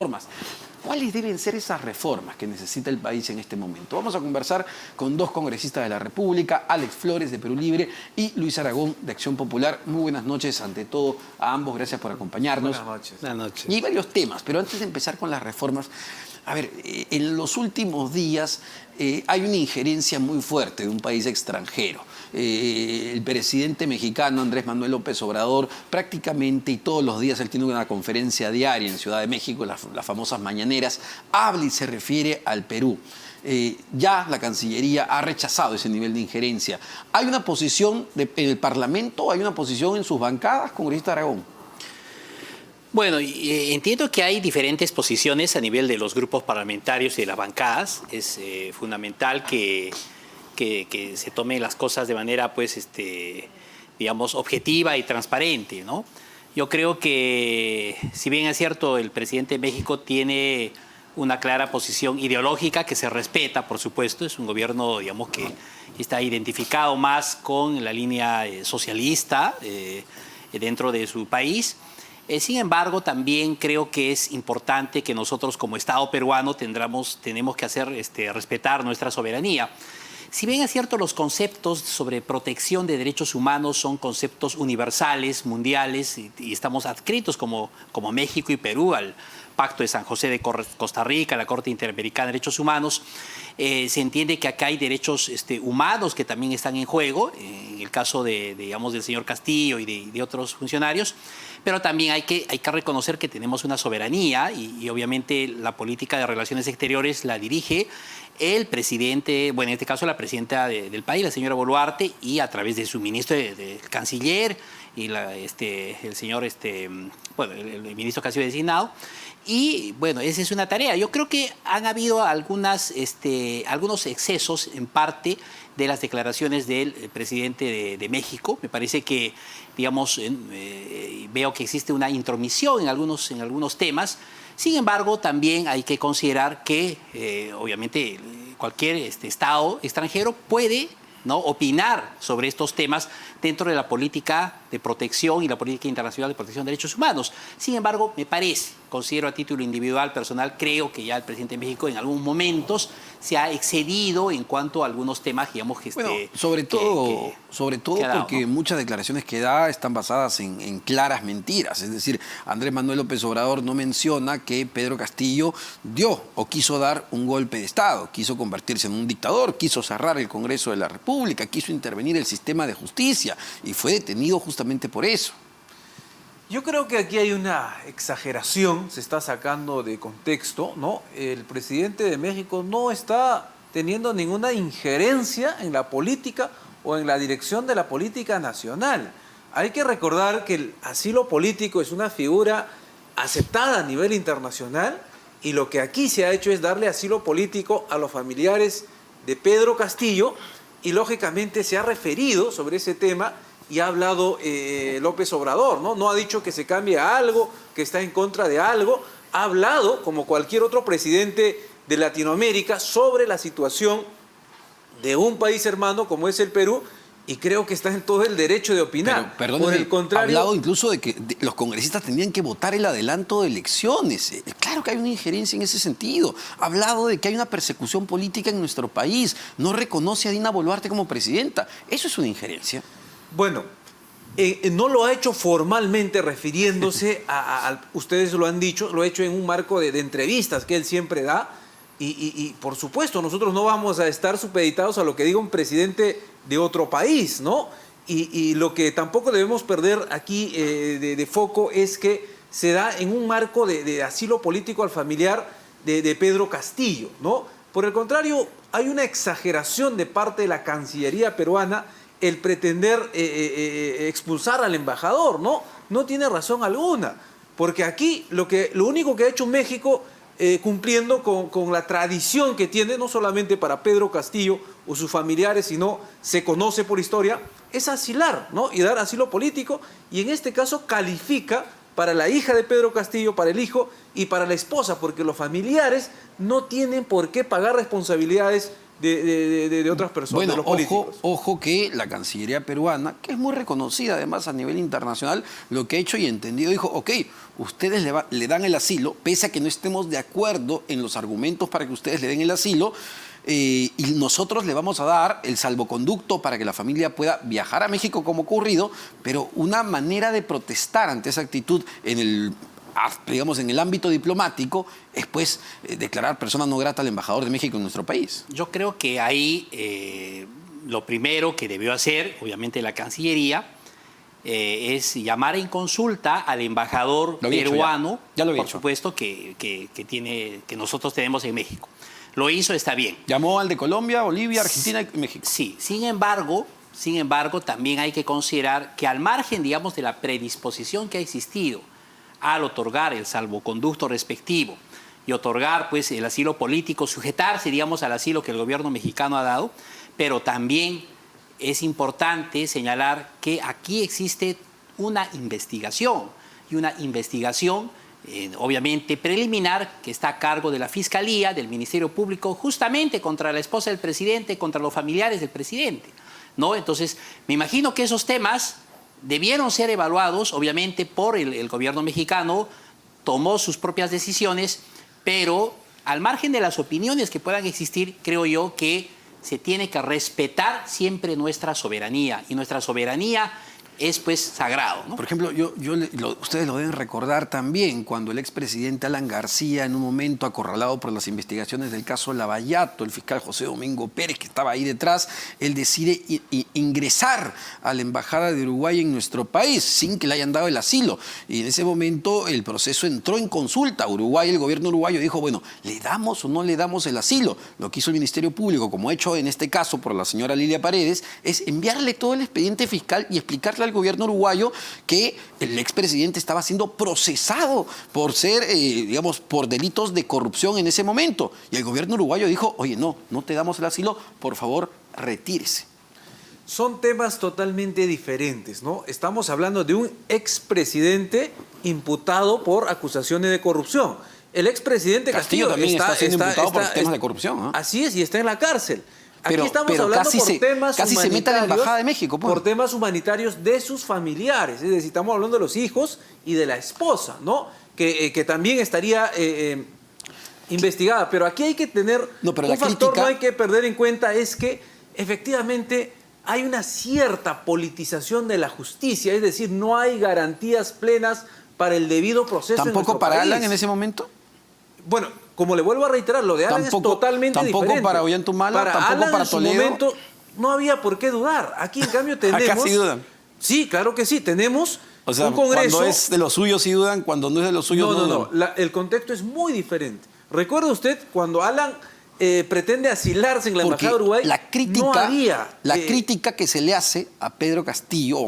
reformas. ¿Cuáles deben ser esas reformas que necesita el país en este momento? Vamos a conversar con dos congresistas de la República, Alex Flores de Perú Libre y Luis Aragón de Acción Popular. Muy buenas noches ante todo a ambos, gracias por acompañarnos. Buenas noches. Buenas noches. Y hay varios temas, pero antes de empezar con las reformas, a ver, en los últimos días hay una injerencia muy fuerte de un país extranjero. El presidente mexicano Andrés Manuel López Obrador prácticamente y todos los días él tiene una conferencia diaria en Ciudad de México, las famosas mañaneras, habla y se refiere al Perú. Ya la Cancillería ha rechazado ese nivel de injerencia. ¿Hay una posición en el Parlamento, hay una posición en sus bancadas, congresista Aragón? Bueno, entiendo que hay diferentes posiciones a nivel de los grupos parlamentarios y de las bancadas. Es fundamental que se tomen las cosas de manera, pues, digamos, objetiva y transparente, ¿no? Yo creo que, si bien es cierto, el presidente de México tiene una clara posición ideológica que se respeta, por supuesto, es un gobierno, digamos, que está identificado más con la línea socialista dentro de su país. Sin embargo, también creo que es importante que nosotros como Estado peruano tenemos que hacer respetar nuestra soberanía. Si bien es cierto, los conceptos sobre protección de derechos humanos son conceptos universales, mundiales, y estamos adscritos como México y Perú al Pacto de San José de Costa Rica, la Corte Interamericana de Derechos Humanos, se entiende que acá hay derechos humanos que también están en juego, en el caso digamos, del señor Castillo y de otros funcionarios, pero también hay que reconocer que tenemos una soberanía y obviamente la política de relaciones exteriores la dirige el presidente, bueno, en este caso la presidenta del país, la señora Boluarte, y a través de su ministro del canciller y el señor, bueno, el ministro Castillo designado. Y bueno, esa es una tarea. Yo creo que han habido algunos excesos en parte de las declaraciones del presidente de México. Me parece que, digamos, veo que existe una intromisión en algunos temas. Sin embargo, también hay que considerar que, obviamente, cualquier Estado extranjero puede, ¿no?, opinar sobre estos temas dentro de la política de protección y la política internacional de protección de derechos humanos. Sin embargo, me parece, considero a título individual, personal, creo que ya el presidente de México en algunos momentos se ha excedido en cuanto a algunos temas, digamos, que bueno, sobre todo porque, ¿no?, muchas declaraciones que da están basadas en claras mentiras. Es decir, Andrés Manuel López Obrador no menciona que Pedro Castillo dio o quiso dar un golpe de Estado, quiso convertirse en un dictador, quiso cerrar el Congreso de la República, quiso intervenir el sistema de justicia y fue detenido justamente por eso. Yo creo que aquí hay una exageración, se está sacando de contexto, ¿no? El presidente de México no está teniendo ninguna injerencia en la política o en la dirección de la política nacional. Hay que recordar que el asilo político es una figura aceptada a nivel internacional y lo que aquí se ha hecho es darle asilo político a los familiares de Pedro Castillo y lógicamente se ha referido sobre ese tema y ha hablado López Obrador, ¿no? No ha dicho que se cambie a algo, que está en contra de algo. Ha hablado, como cualquier otro presidente de Latinoamérica, sobre la situación de un país hermano como es el Perú, y creo que está en todo el derecho de opinar. Pero, perdón, por el contrario, ha hablado incluso de que los congresistas tendrían que votar el adelanto de elecciones. Claro que hay una injerencia en ese sentido. Ha hablado de que hay una persecución política en nuestro país. No reconoce a Dina Boluarte como presidenta. Eso es una injerencia. Bueno, no lo ha hecho formalmente refiriéndose ustedes lo han dicho, lo ha hecho en un marco de entrevistas que él siempre da y por supuesto nosotros no vamos a estar supeditados a lo que diga un presidente de otro país, ¿no? Y lo que tampoco debemos perder aquí de foco es que se da en un marco de asilo político al familiar de Pedro Castillo, ¿no? Por el contrario, hay una exageración de parte de la Cancillería peruana el pretender expulsar al embajador, ¿no? No tiene razón alguna, porque aquí lo único que ha hecho México, cumpliendo con la tradición que tiene, no solamente para Pedro Castillo o sus familiares, sino se conoce por historia, es asilar, ¿no? Y dar asilo político, y en este caso califica para la hija de Pedro Castillo, para el hijo y para la esposa, porque los familiares no tienen por qué pagar responsabilidades de otras personas, Bueno, de los ojo, políticos. ojo que la Cancillería peruana, que es muy reconocida además a nivel internacional, lo que ha hecho y entendido, dijo, ok, ustedes le dan el asilo, pese a que no estemos de acuerdo en los argumentos para que ustedes le den el asilo, y nosotros le vamos a dar el salvoconducto para que la familia pueda viajar a México como ocurrido, pero una manera de protestar ante esa actitud digamos, en el ámbito diplomático, es pues declarar persona no grata al embajador de México en nuestro país. Yo creo que ahí lo primero que debió hacer, obviamente la Cancillería, es llamar en consulta al embajador peruano, ya lo había por hecho. supuesto, que nosotros tenemos en México. Lo hizo, está bien. Llamó al de Colombia, Bolivia, Argentina y México. Sí, sin embargo, también hay que considerar que al margen, digamos, de la predisposición que ha existido al otorgar el salvoconducto respectivo y otorgar pues el asilo político, sujetarse, digamos, al asilo que el gobierno mexicano ha dado, pero también es importante señalar que aquí existe una investigación, y una investigación obviamente preliminar, que está a cargo de la Fiscalía, del Ministerio Público, justamente contra la esposa del presidente, contra los familiares del presidente, ¿no? Entonces, me imagino que esos temas debieron ser evaluados, obviamente, por el gobierno mexicano, tomó sus propias decisiones, pero al margen de las opiniones que puedan existir, creo yo que se tiene que respetar siempre nuestra soberanía, y nuestra soberanía es pues sagrado, ¿no? Por ejemplo, ustedes lo deben recordar también cuando el expresidente Alan García, en un momento acorralado por las investigaciones del caso Lavallato, el fiscal José Domingo Pérez, que estaba ahí detrás, él decide ingresar a la Embajada de Uruguay en nuestro país sin que le hayan dado el asilo. Y en ese momento el proceso entró en consulta a Uruguay. El gobierno uruguayo dijo, bueno, ¿le damos o no le damos el asilo? Lo que hizo el Ministerio Público, como hecho en este caso por la señora Lilia Paredes, es enviarle todo el expediente fiscal y explicarle al gobierno uruguayo que el expresidente estaba siendo procesado por ser, digamos, por delitos de corrupción en ese momento. Y el gobierno uruguayo dijo, oye, no te damos el asilo, por favor, retírese. Son temas totalmente diferentes, ¿no? Estamos hablando de un expresidente imputado por acusaciones de corrupción. El expresidente Castillo también está siendo imputado por temas de corrupción, ¿no? Así es, y está en la cárcel. Aquí Pero estamos hablando casi por temas se mete a la humanitarios, Embajada de México, pues. por temas humanitarios de sus familiares. Es decir, estamos hablando de los hijos y de la esposa, ¿no? Que también estaría investigada. Pero aquí hay que tener No, pero un la factor crítica- no hay que perder en cuenta, es que efectivamente hay una cierta politización de la justicia. Es decir, no hay garantías plenas para el debido proceso en ¿Tampoco nuestro para país. Alan en ese momento? Bueno, como le vuelvo a reiterar, lo de Alan es totalmente tampoco diferente. para Ollantumala, tampoco Alan para en su Toledo. momento no había por qué dudar. Aquí, en cambio, tenemos... Acá sí dudan. Sí, claro que sí. Tenemos O sea, un Congreso... cuando es de los suyos sí dudan, cuando no es de los suyos no dudan. El contexto es muy diferente. ¿Recuerda usted cuando Alan pretende asilarse en la Porque Embajada de Uruguay? la crítica, no había... crítica que se le hace a Pedro Castillo,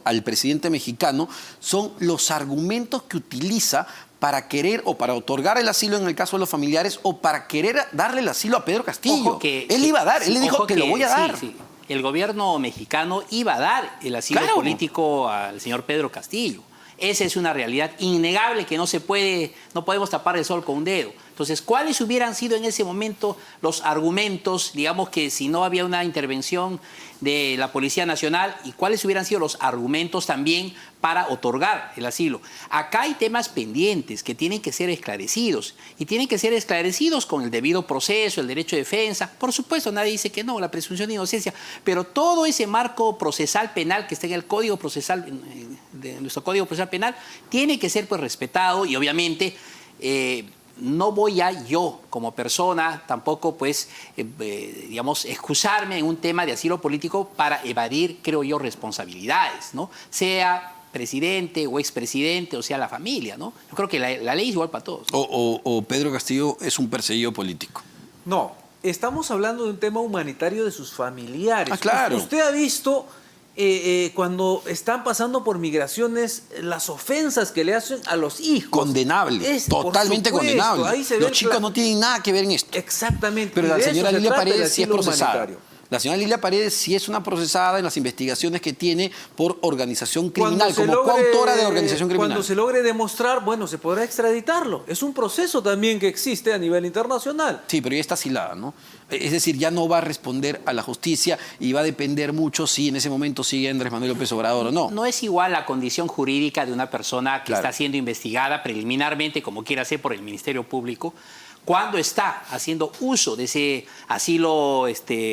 al presidente mexicano, son los argumentos que utiliza para querer o para otorgar el asilo en el caso de los familiares o para querer darle el asilo a Pedro Castillo. Ojo que, él iba a dar, él le dijo ojo que lo voy a dar. Sí. El gobierno mexicano iba a dar el asilo Claro. político al señor Pedro Castillo. Esa es una realidad innegable que no podemos tapar el sol con un dedo. Entonces, ¿cuáles hubieran sido en ese momento los argumentos, digamos que si no había una intervención de la Policía Nacional, y cuáles hubieran sido los argumentos también para otorgar el asilo? Acá hay temas pendientes que tienen que ser esclarecidos, y tienen que ser esclarecidos con el debido proceso, el derecho de defensa. Por supuesto, nadie dice que no, la presunción de inocencia, pero todo ese marco procesal penal que está en el Código Procesal, de nuestro Código Procesal Penal, tiene que ser pues respetado, y obviamente no voy a yo como persona tampoco pues digamos excusarme en un tema de asilo político para evadir, creo yo, responsabilidades, ¿no? Sea presidente o expresidente o sea la familia, ¿no? Yo creo que la ley es igual para todos. O Pedro Castillo es un perseguido político. No, estamos hablando de un tema humanitario de sus familiares. Claro. Usted ha visto cuando están pasando por migraciones las ofensas que le hacen a los hijos. Condenable, totalmente por supuesto, condenable. ahí se ve Los chicos no tienen nada que ver en esto. Exactamente. Pero y la de eso señora se Lilia trata el Paredes sí es asilo procesada. humanitario. La señora Lilia Paredes sí es una procesada en las investigaciones que tiene por organización criminal, como coautora de organización criminal. Cuando se logre demostrar, bueno, se podrá extraditarlo. Es un proceso también que existe a nivel internacional. Sí, pero ya está asilada, ¿no? Es decir, ya no va a responder a la justicia y va a depender mucho si en ese momento sigue Andrés Manuel López Obrador o no. No es igual la condición jurídica de una persona que Claro. está siendo investigada preliminarmente, como quiera ser, por el Ministerio Público, cuando está haciendo uso de ese asilo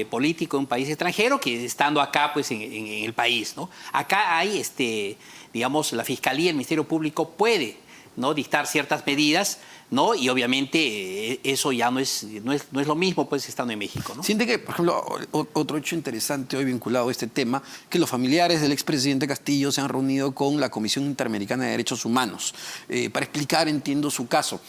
político en un país extranjero, que estando acá pues en el país, ¿no? Acá hay, digamos, la Fiscalía, el Ministerio Público puede, ¿no?, dictar ciertas medidas, ¿no? Y obviamente eso ya no es lo mismo pues estando en México, ¿no? Siente que, por ejemplo, otro hecho interesante hoy vinculado a este tema, que los familiares del expresidente Castillo se han reunido con la Comisión Interamericana de Derechos Humanos para explicar, entiendo, su caso.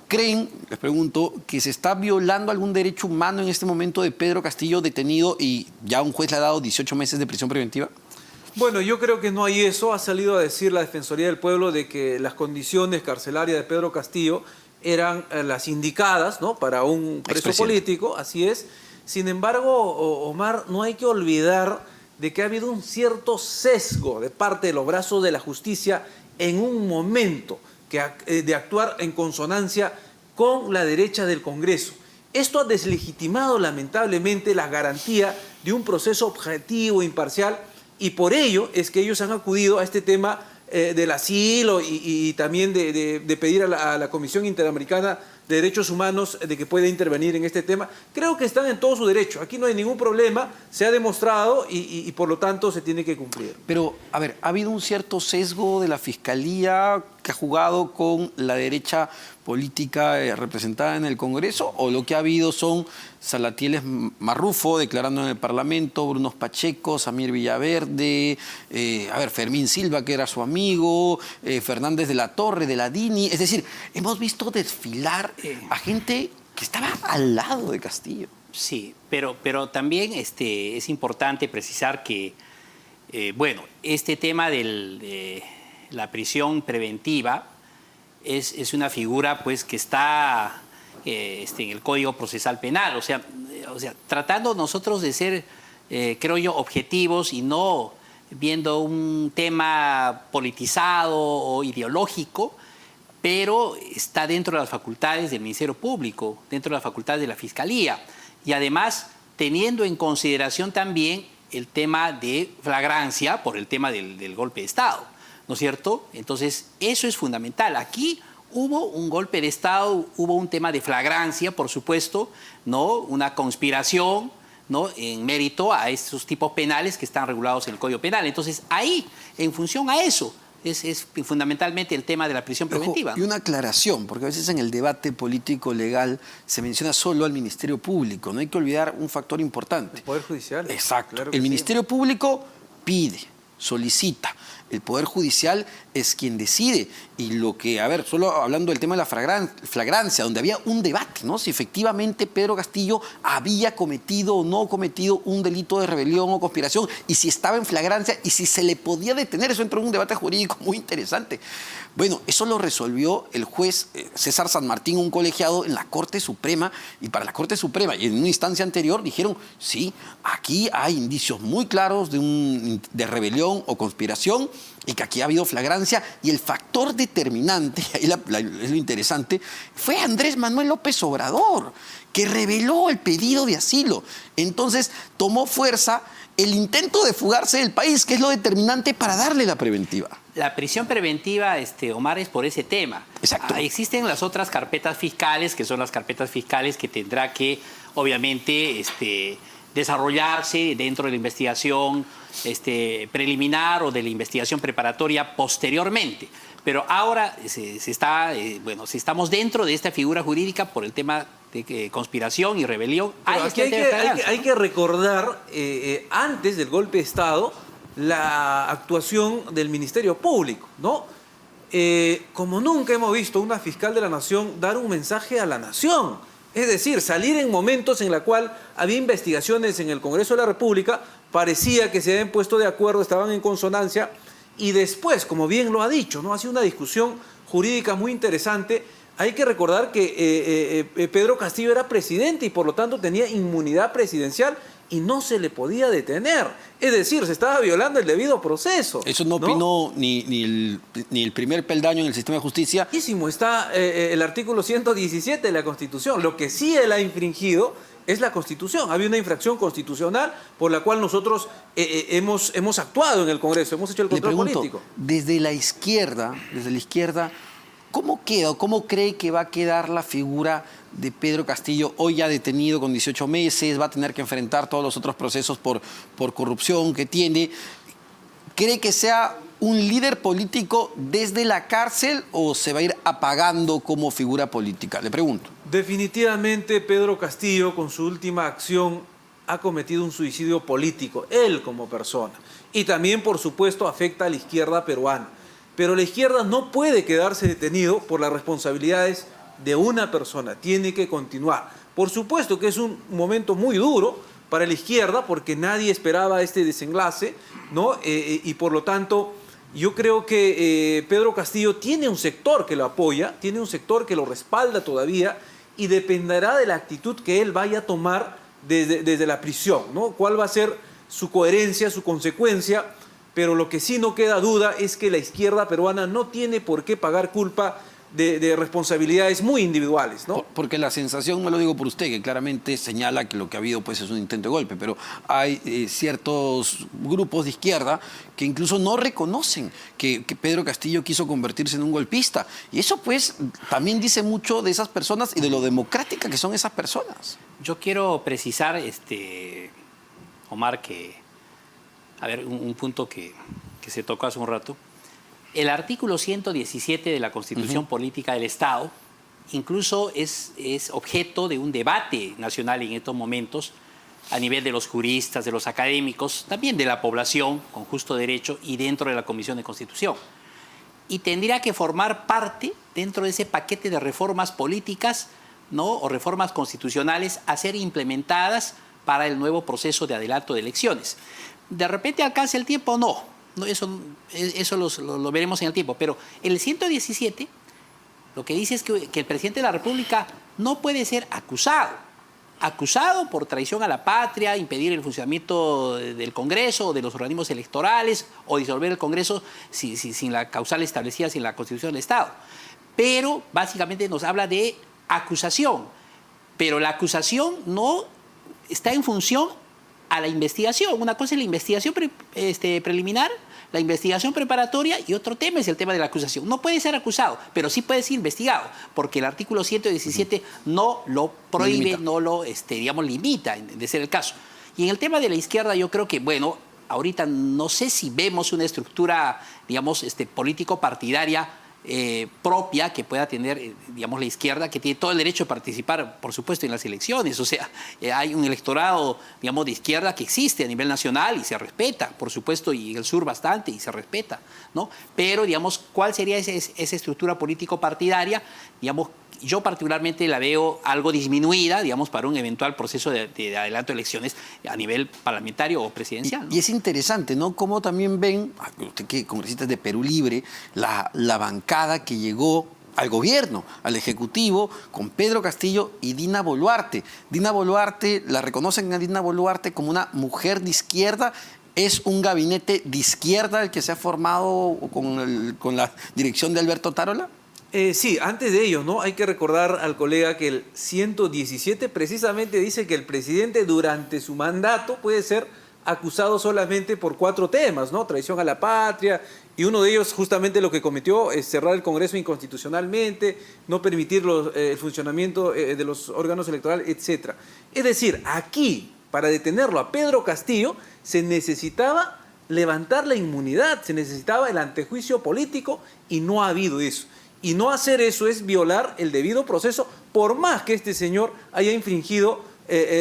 ¿Creen, les pregunto, que se está violando algún derecho humano en este momento de Pedro Castillo detenido y ya un juez le ha dado 18 meses de prisión preventiva? Bueno, yo creo que no hay eso. Ha salido a decir la Defensoría del Pueblo de que las condiciones carcelarias de Pedro Castillo eran las indicadas, ¿no?, para un preso político, así es. Sin embargo, Omar, no hay que olvidar de que ha habido un cierto sesgo de parte de los brazos de la justicia en un momento de actuar en consonancia con la derecha del Congreso. Esto ha deslegitimado lamentablemente la garantía de un proceso objetivo, imparcial, y por ello es que ellos han acudido a este tema del asilo y también de pedir a la Comisión Interamericana de Derechos Humanos de que pueda intervenir en este tema. Creo que están en todo su derecho. Aquí no hay ningún problema, se ha demostrado y por lo tanto se tiene que cumplir. Pero, a ver, ¿ha habido un cierto sesgo de la Fiscalía que ha jugado con la derecha política representada en el Congreso? ¿O lo que ha habido son Salatieles Marrufo declarando en el Parlamento, Bruno Pacheco, Samir Villaverde, Fermín Silva, que era su amigo, Fernández de la Torre, de la DINI? Es decir, hemos visto desfilar a gente que estaba al lado de Castillo. Sí, pero también es importante precisar que, este tema de la prisión preventiva es una figura pues que está en el Código Procesal Penal. O sea, tratando nosotros de ser, creo yo, objetivos y no viendo un tema politizado o ideológico, pero está dentro de las facultades del Ministerio Público, dentro de las facultades de la Fiscalía. Y además, teniendo en consideración también el tema de flagrancia por el tema del golpe de Estado, ¿no es cierto? Entonces, eso es fundamental. Aquí hubo un golpe de Estado, hubo un tema de flagrancia, por supuesto, ¿no? Una conspiración, ¿no?, en mérito a estos tipos penales que están regulados en el Código Penal. Entonces, ahí, en función a eso, es fundamentalmente el tema de la prisión preventiva. Y una aclaración, porque a veces en el debate político legal se menciona solo al Ministerio Público. No hay que olvidar un factor importante. El Poder Judicial. Exacto. Claro que El sí. Ministerio Público pide, solicita. El Poder Judicial es quien decide. Y lo que, solo hablando del tema de la flagrancia, donde había un debate, ¿no?, si efectivamente Pedro Castillo había cometido o no cometido un delito de rebelión o conspiración, y si estaba en flagrancia y si se le podía detener. Eso entró en un debate jurídico muy interesante. Bueno, eso lo resolvió el juez César San Martín, un colegiado en la Corte Suprema, y para la Corte Suprema, y en una instancia anterior, dijeron, sí, aquí hay indicios muy claros de rebelión o conspiración, y que aquí ha habido flagrancia, y el factor determinante, ahí es lo interesante, fue Andrés Manuel López Obrador, que reveló el pedido de asilo. Entonces tomó fuerza el intento de fugarse del país, que es lo determinante para darle la preventiva. La prisión preventiva, Omar, es por ese tema. Exacto. Existen las otras carpetas fiscales, que son las carpetas fiscales que tendrá que, obviamente, desarrollarse dentro de la investigación preliminar o de la investigación preparatoria posteriormente. Pero ahora estamos dentro de esta figura jurídica por el tema de conspiración y rebelión. Aquí hay que recordar, antes del golpe de Estado, la actuación del Ministerio Público, ¿no? Como nunca hemos visto una fiscal de la Nación dar un mensaje a la Nación. Es decir, salir en momentos en la cual había investigaciones en el Congreso de la República, parecía que se habían puesto de acuerdo, estaban en consonancia, y después, como bien lo ha dicho, ¿no?, ha sido una discusión jurídica muy interesante. Hay que recordar que Pedro Castillo era presidente y por lo tanto tenía inmunidad presidencial, y no se le podía detener. Es decir, se estaba violando el debido proceso. Eso no opinó ni el primer peldaño en el sistema de justicia. Está el artículo 117 de la Constitución. Lo que sí él ha infringido es la Constitución. Había una infracción constitucional por la cual nosotros hemos actuado en el Congreso, hemos hecho el control político. Desde la izquierda, ¿cómo queda o cómo cree que va a quedar la figura de Pedro Castillo, hoy ya detenido con 18 meses, va a tener que enfrentar todos los otros procesos por corrupción que tiene? ¿Cree que sea un líder político desde la cárcel o se va a ir apagando como figura política? Le pregunto. Definitivamente Pedro Castillo, con su última acción, ha cometido un suicidio político, él como persona. Y también, por supuesto, afecta a la izquierda peruana. Pero la izquierda no puede quedarse detenido por las responsabilidades de una persona, tiene que continuar. Por supuesto que es un momento muy duro para la izquierda porque nadie esperaba este desenlace, ¿no? Y por lo tanto, yo creo que Pedro Castillo tiene un sector que lo apoya, tiene un sector que lo respalda todavía y dependerá de la actitud que él vaya a tomar desde la prisión, ¿no? ¿Cuál va a ser su coherencia, su consecuencia? Pero lo que sí no queda duda es que la izquierda peruana no tiene por qué pagar culpa de responsabilidades muy individuales, ¿no? Porque la sensación, no lo digo por usted, que claramente señala que lo que ha habido pues, es un intento de golpe, pero hay ciertos grupos de izquierda que incluso no reconocen que Pedro Castillo quiso convertirse en un golpista. Y eso pues también dice mucho de esas personas y de lo democrática que son esas personas. Yo quiero precisar, Omar, un punto que se tocó hace un rato. El artículo 117 de la Constitución Política del Estado incluso es objeto de un debate nacional en estos momentos a nivel de los juristas, de los académicos, también de la población con justo derecho y dentro de la Comisión de Constitución. Y tendría que formar parte dentro de ese paquete de reformas políticas, ¿no? O reformas constitucionales a ser implementadas para el nuevo proceso de adelanto de elecciones. ¿De repente alcanza el tiempo o no? No, eso lo veremos en el tiempo. Pero el 117 lo que dice es que el presidente de la República no puede ser acusado por traición a la patria, impedir el funcionamiento del Congreso o de los organismos electorales o disolver el Congreso sin la causal establecida en la Constitución del Estado. Pero básicamente nos habla de acusación. Pero la acusación no está en función a la investigación. Una cosa es la investigación preliminar, la investigación preparatoria y otro tema es el tema de la acusación. No puede ser acusado, pero sí puede ser investigado, porque el artículo 117 no lo prohíbe, no lo limita de ser el caso. Y en el tema de la izquierda yo creo que, bueno, ahorita no sé si vemos una estructura, político-partidaria propia que pueda tener, la izquierda, que tiene todo el derecho de participar, por supuesto, en las elecciones. O sea, hay un electorado, de izquierda que existe a nivel nacional y se respeta, por supuesto, y en el sur bastante, y se respeta, ¿no? Pero, ¿cuál sería esa estructura político-partidaria? Yo particularmente la veo algo disminuida, para un eventual proceso de adelanto de elecciones a nivel parlamentario o presidencial, ¿no? Y es interesante, ¿no? Cómo también ven, usted que congresistas de Perú Libre, la bancada que llegó al gobierno, al Ejecutivo, con Pedro Castillo y Dina Boluarte. Dina Boluarte, la reconocen a Dina Boluarte como una mujer de izquierda. ¿Es un gabinete de izquierda el que se ha formado con la dirección de Alberto Tarola? Sí, antes de ello, ¿no? Hay que recordar al colega que el 117 precisamente dice que el presidente durante su mandato puede ser acusado solamente por 4 temas, ¿no? Traición a la patria, y uno de ellos justamente lo que cometió es cerrar el Congreso inconstitucionalmente, no permitir el funcionamiento de los órganos electorales, etc. Es decir, aquí, para detenerlo a Pedro Castillo, se necesitaba levantar la inmunidad, se necesitaba el antejuicio político y no ha habido eso. Y no hacer eso es violar el debido proceso, por más que este señor haya infringido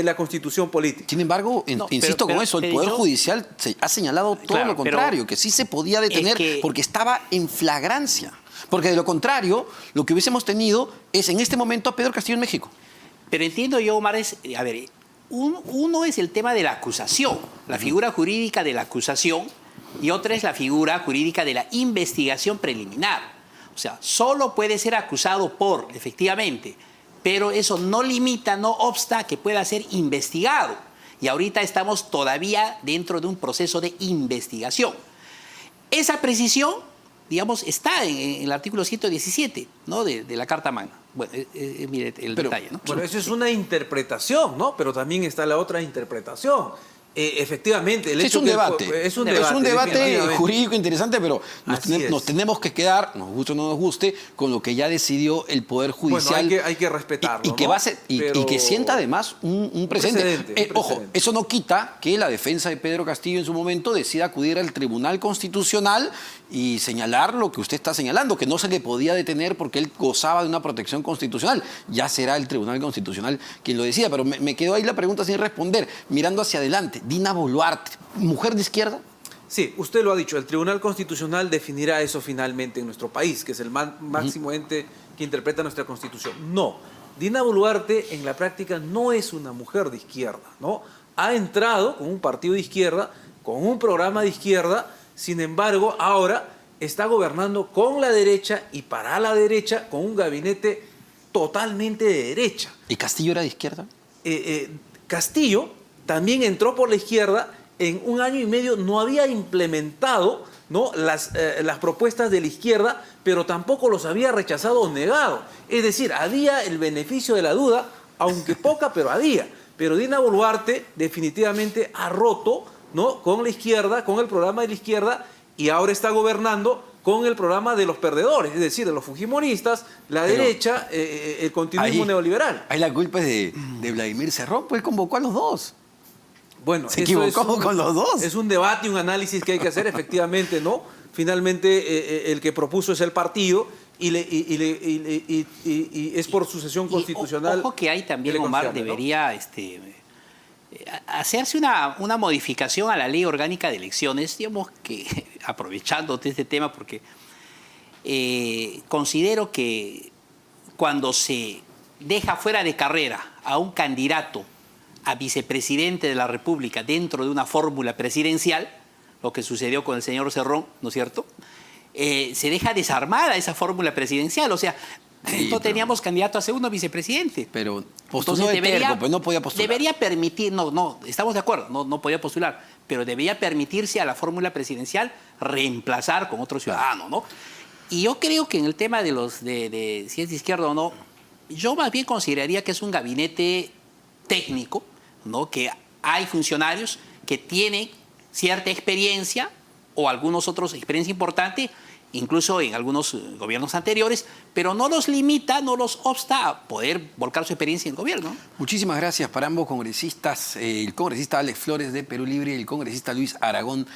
la Constitución política. Sin embargo, insisto con eso, el Poder Judicial ha señalado todo lo contrario, que sí se podía detener porque estaba en flagrancia. Porque de lo contrario, lo que hubiésemos tenido es en este momento a Pedro Castillo en México. Pero entiendo yo, Omar, uno es el tema de la acusación, la figura jurídica de la acusación, y otra es la figura jurídica de la investigación preliminar. O sea, solo puede ser acusado efectivamente, pero eso no limita, no obsta que pueda ser investigado. y ahorita estamos todavía dentro de un proceso de investigación. Esa precisión, digamos, está en el artículo 117, ¿no? de la Carta Magna. Bueno, mire el detalle, ¿no? Bueno, eso es una interpretación, ¿no? Pero también está la otra interpretación. Efectivamente, el Sí, hecho es un que debate. es un debate debate jurídico interesante, pero Así es. nos tenemos que quedar, nos guste o no nos guste, con lo que ya decidió el Poder Judicial. Bueno, hay que respetarlo, y que ¿no? va a ser, y que sienta además un precedente. Ojo, precedente. eso no quita que la defensa de Pedro Castillo en su momento decida acudir al Tribunal Constitucional y señalar lo que usted está señalando, que no se le podía detener porque él gozaba de una protección constitucional. Ya será el Tribunal Constitucional quien lo decida, pero me quedó ahí la pregunta sin responder. Mirando hacia adelante, Dina Boluarte, ¿mujer de izquierda? Sí, usted lo ha dicho, el Tribunal Constitucional definirá eso finalmente en nuestro país, que es el máximo ente que interpreta nuestra Constitución. No, Dina Boluarte en la práctica no es una mujer de izquierda, ¿no? Ha entrado con un partido de izquierda, con un programa de izquierda, sin embargo, ahora está gobernando con la derecha y para la derecha, con un gabinete totalmente de derecha. ¿Y Castillo era de izquierda? Castillo también entró por la izquierda, en un año y medio no había implementado, ¿no? las propuestas de la izquierda, pero tampoco los había rechazado o negado. Es decir, había el beneficio de la duda, aunque poca, pero había. Pero Dina Boluarte definitivamente ha roto, ¿no? con la izquierda, con el programa de la izquierda, y ahora está gobernando con el programa de los perdedores, es decir, de los fujimoristas, la derecha, el continuismo neoliberal. Ahí la culpa es de Vladimir Cerrón, pues convocó a los dos. Bueno, Se eso equivocó con los dos. Es un debate y un análisis que hay que hacer, efectivamente, ¿no? Finalmente, el que propuso es el partido y es por sucesión constitucional. Ojo que hay también, que le Omar, concierne, ¿no? debería hacerse una modificación a la ley orgánica de elecciones, digamos que aprovechando de este tema, porque considero que cuando se deja fuera de carrera a un candidato a vicepresidente de la República dentro de una fórmula presidencial, lo que sucedió con el señor Cerrón, ¿no es cierto? Se deja desarmada esa fórmula presidencial, o sea, no teníamos candidato a segundo vicepresidente. Pero postuló de terco, pues no podía postular. Debería permitir, no, estamos de acuerdo, no podía postular, pero debería permitirse a la fórmula presidencial reemplazar con otro ciudadano, ¿no? Y yo creo que en el tema de si es de izquierda o no, yo más bien consideraría que es un gabinete técnico, ¿no? Que hay funcionarios que tienen cierta experiencia o algunos otros experiencia importante, incluso en algunos gobiernos anteriores, pero no los limita, no los obsta a poder volcar su experiencia en el gobierno. Muchísimas gracias para ambos congresistas, el congresista Alex Flores de Perú Libre y el congresista Luis Aragón